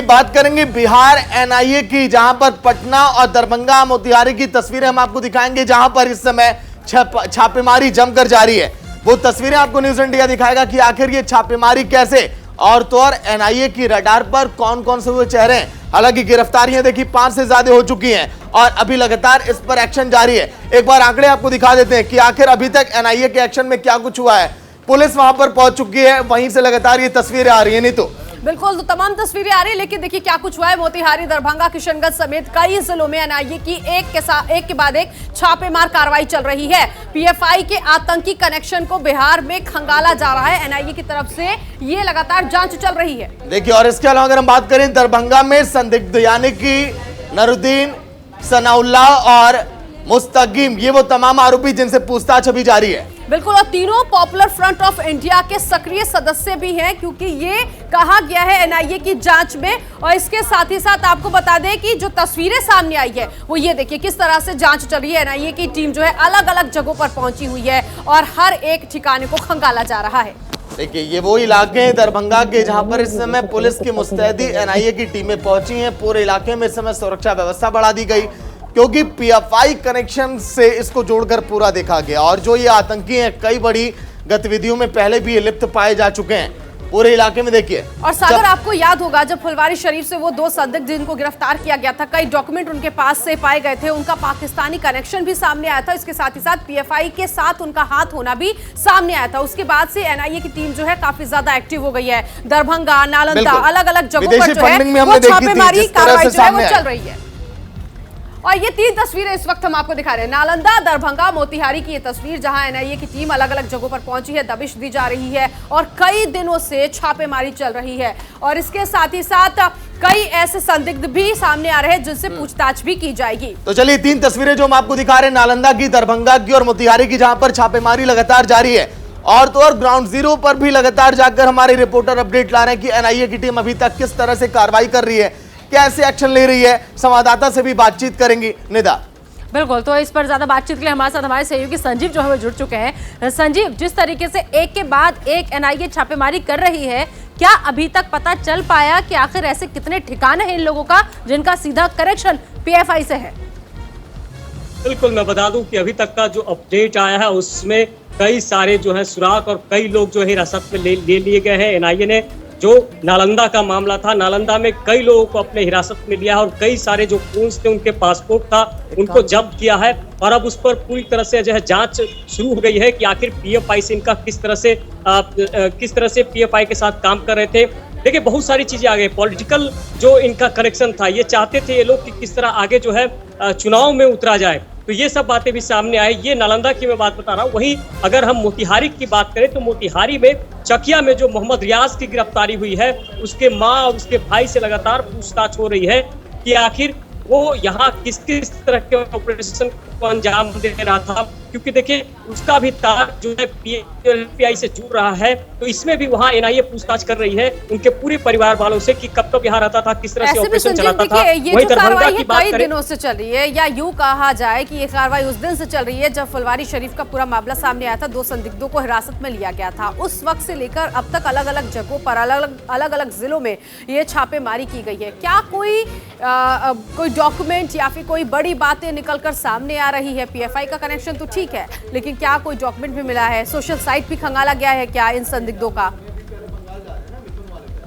बात करेंगे बिहार एनआईए की, जहां पर पटना और दरभंगा मोतिहारी की तस्वीरें हम आपको दिखाएंगे, जहां पर इस समय छापेमारी जमकर जारी है। वो तस्वीरें आपको न्यूज इंडिया दिखाएगा कि आखिर ये छापेमारी कैसे, और तो और एनआईए की रडार पर कौन कौन से वो चेहरे हैं। हालांकि गिरफ्तारियां देखी 5 से ज्यादा हो चुकी हैं और अभी लगातार इस पर एक्शन जारी है। एक बार आंकड़े आपको दिखा देते हैं कि आखिर अभी तक एनआईए के एक्शन में क्या कुछ हुआ है। पुलिस वहां पर पहुंच चुकी है, वहीं से लगातार ये तस्वीरें आ रही है। नहीं तो बिल्कुल, तो तमाम तस्वीरें आ रही है, लेकिन देखिए क्या कुछ हुआ है। मोतिहारी, दरभंगा, किशनगंज समेत कई जिलों में एनआईए की एक के बाद एक छापेमार कार्रवाई चल रही है। पीएफआई के आतंकी कनेक्शन को बिहार में खंगाला जा रहा है। एनआईए की तरफ से ये लगातार जांच चल रही है। देखिए, और इसके अलावा अगर हम बात करें दरभंगा में संदिग्ध यानी कि नरुद्दीन, सनाउल्लाह और मुस्तकीम, ये वो तमाम आरोपी जिनसे पूछताछ अभी जारी है। बिल्कुल, और तीनों पॉपुलर फ्रंट ऑफ इंडिया के सक्रिय सदस्य भी हैं, क्योंकि ये कहा गया है एनआईए की जांच में। और इसके साथ ही साथ आपको बता दें कि जो तस्वीरें सामने आई है वो ये देखिए किस तरह से जांच चल रही है। एनआईए की टीम जो है अलग अलग जगहों पर पहुंची हुई है और हर एक ठिकाने को खंगाला जा रहा है। देखिए, ये वो इलाके हैं दरभंगा के जहां पर इस समय पुलिस की मुस्तैदी एनआईए की टीमें पहुंची हैं। पूरे इलाके में इस समय सुरक्षा व्यवस्था बढ़ा दी गई, क्योंकि पीएफआई कनेक्शन से इसको जोड़कर पूरा देखा गया। और जो ये आतंकी हैं, कई बड़ी गतिविधियों में पहले भी ये लिप्त पाए जा चुके हैं पूरे इलाके में। देखिए, और सागर, आपको याद होगा जब फुलवारी शरीफ से वो 2 संदिग्ध जिनको गिरफ्तार किया गया था, कई डॉक्यूमेंट उनके पास से पाए गए थे, उनका पाकिस्तानी कनेक्शन भी सामने आया था। इसके साथ ही साथ पीएफआई के साथ उनका हाथ होना भी सामने आया था। उसके बाद से एनआईए की टीम जो है काफी ज्यादा एक्टिव हो गई है। दरभंगा, नालंदा, अलग अलग जगहों पर जो है वो छापेमारी कार्रवाई जो है वो चल रही है। और ये 3 तस्वीरें इस वक्त हम आपको दिखा रहे हैं, नालंदा, दरभंगा, मोतिहारी की ये तस्वीर, जहां एनआईए की टीम अलग अलग जगहों पर पहुंची है, दबिश दी जा रही है और कई दिनों से छापेमारी चल रही है। और इसके साथ ही साथ कई ऐसे संदिग्ध भी सामने आ रहे हैं जिनसे पूछताछ भी की जाएगी। तो चलिए 3 तस्वीरें जो हम आपको दिखा रहे हैं, नालंदा की, दरभंगा की और मोतिहारी की, जहां पर छापेमारी लगातार जारी है। और तो और ग्राउंड जीरो पर भी लगातार जाकर हमारे रिपोर्टर अपडेट ला रहे हैं कि एनआईए की टीम अभी तक किस तरह से कार्रवाई कर रही है, कैसे एक्शन ले रही है। संवाददाता से भी बातचीत करेंगी निदा। बिल्कुल, तो इस पर ज्यादा बातचीत के लिए हमारे साथ हमारे सहयोगी संजीव जो है वो जुड़ चुके हैं। संजीव, जिस तरीके से एक के बाद एक एनआईए छापेमारी कर रही है, क्या अभी तक पता चल पाया कि आखिर ऐसे कितने ठिकाने हैं इन लोगों का जिनका सीधा कनेक्शन पीएफआई से है? बिल्कुल, मैं बता दूं कि अभी तक का जो अपडेट आया है उसमें कई सारे जो है सुराग और कई लोग जो है हिरासत में ले लिए गए हैं। एनआईए ने जो नालंदा का मामला था, नालंदा में कई लोगों को अपने हिरासत में लिया है और कई सारे जो फोन्स थे, उनके पासपोर्ट था, उनको जब्त किया है। और अब उस पर पूरी तरह से जो है जांच शुरू हो गई है कि आखिर पीएफआई से इनका किस तरह से पीएफआई के साथ काम कर रहे थे। देखिए, बहुत सारी चीजें आ गई। पॉलिटिकल जो इनका कनेक्शन था, ये चाहते थे ये लोग कि किस तरह आगे जो है चुनाव में उतरा जाए, तो ये सब बातें भी सामने आई। ये नालंदा की मैं बात बता रहा हूँ। वहीं अगर हम मोतिहारी की बात करें तो मोतिहारी में चकिया में जो मोहम्मद रियाज की गिरफ्तारी हुई है, उसके माँ और उसके भाई से लगातार पूछताछ हो रही है कि आखिर वो यहाँ किस किस तरह के ऑपरेशन को अंजाम दे रहा था, क्योंकि देखिए उसका भी तार जो है पीएफआई से जुड़ रहा है। तो इसमें भी वहाँ एनआईए पूछताछ कर रही है उनके पूरे परिवार वालों से कि कब कब यहाँ रहता था, किस तरह से ऑपरेशन चलाता था। ये जो कार्रवाई है कई दिनों से चल रही है, या यूं कहा जाए कि ये कार्रवाई उस दिन से चल रही है जब फुलवारी शरीफ का पूरा मामला सामने आया था, 2 संदिग्धों को हिरासत में लिया गया था। उस वक्त से लेकर अब तक अलग अलग जगहों पर अलग अलग जिलों में ये छापेमारी की गई है। क्या कोई डॉक्यूमेंट या फिर कोई बड़ी बातें निकलकर सामने आ रही है? पीएफआई का कनेक्शन तो ठीक है, लेकिन क्या कोई डॉक्यूमेंट भी मिला है? सोशल साइट भी खंगाला गया है क्या इन संदिग्धों का?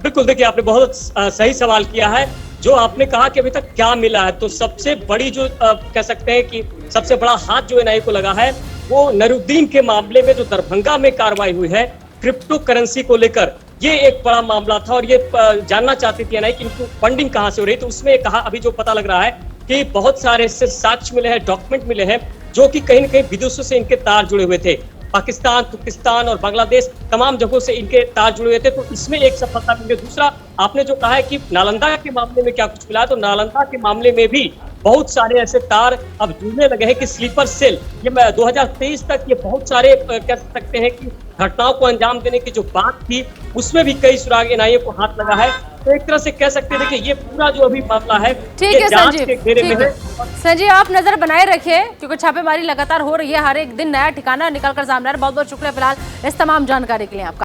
बिल्कुल, देखिए आपने बहुत सही सवाल किया है। जो आपने कहा कि अभी तक क्या मिला है, तो सबसे बड़ी जो कह सकते हैं कि सबसे बड़ा हाथ जो एनआईए को लगा है, वो नरुद्दीन के मामले में जो दरभंगा में कार्रवाई हुई है क्रिप्टो करेंसी को लेकर, ये एक बड़ा मामला था। और ये जानना चाहती थी एनआईए कि इनको फंडिंग कहाँ से हो रही, तो उसमें कहा अभी जो पता लग रहा है कि बहुत सारे ऐसे साक्ष्य मिले हैं, डॉक्यूमेंट मिले हैं जो कि कहीं न कहीं विदेशों से इनके तार जुड़े हुए थे। पाकिस्तान, तुर्किस्तान और बांग्लादेश तमाम जगहों से इनके तार जुड़े हुए थे। तो इसमें एक सफलता मिली। दूसरा, आपने जो कहा है कि नालंदा के मामले में क्या कुछ मिला, तो नालंदा के मामले में भी बहुत सारे ऐसे तार अब जुड़ने लगे हैं कि स्लीपर सेल, ये 2023 तक ये बहुत सारे कह सकते हैं कि घटनाओं को अंजाम देने की जो बात थी, उसमें भी कई सुराग एनआईए को हाथ लगा है। तो एक तरह से कह सकते हैं कि ये पूरा जो अभी मामला है, ठीक है संजीव, आप नजर बनाए रखिए, क्योंकि छापेमारी लगातार हो रही है, हर एक दिन नया ठिकाना निकल कर सामने आ रहा है। बहुत बहुत शुक्रिया फिलहाल इस तमाम जानकारी के लिए आपका।